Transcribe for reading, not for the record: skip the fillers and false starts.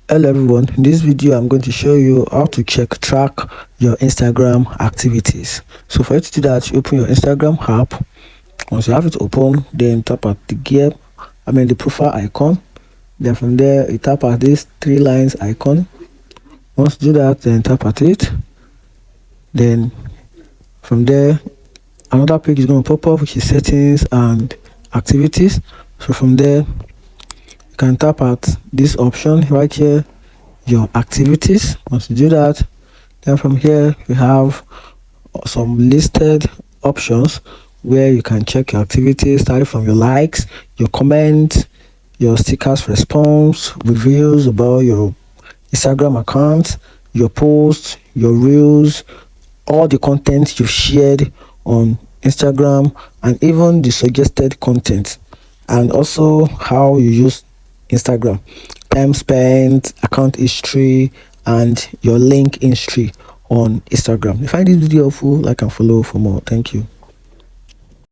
Hello everyone, in this video I'm going to show you how to track your Instagram activities. So for you to do that, you open your Instagram app. Once you have it open, then tap at the profile icon. Then from there you tap at this three lines icon. Once you do that, then tap at it. Then from there another page is going to pop up, which is settings and activities. So from there you can tap at this option right here, your activities. Once you do that, then from here we have some listed options where you can check your activities, starting from your likes, your comments, your stickers response, reviews about your Instagram account, your posts, your reels, all the content you've shared on Instagram, and even the suggested content, and also how you use Instagram, time spent, account history, and your link history on Instagram. If you find this video helpful, like and follow for more. Thank you.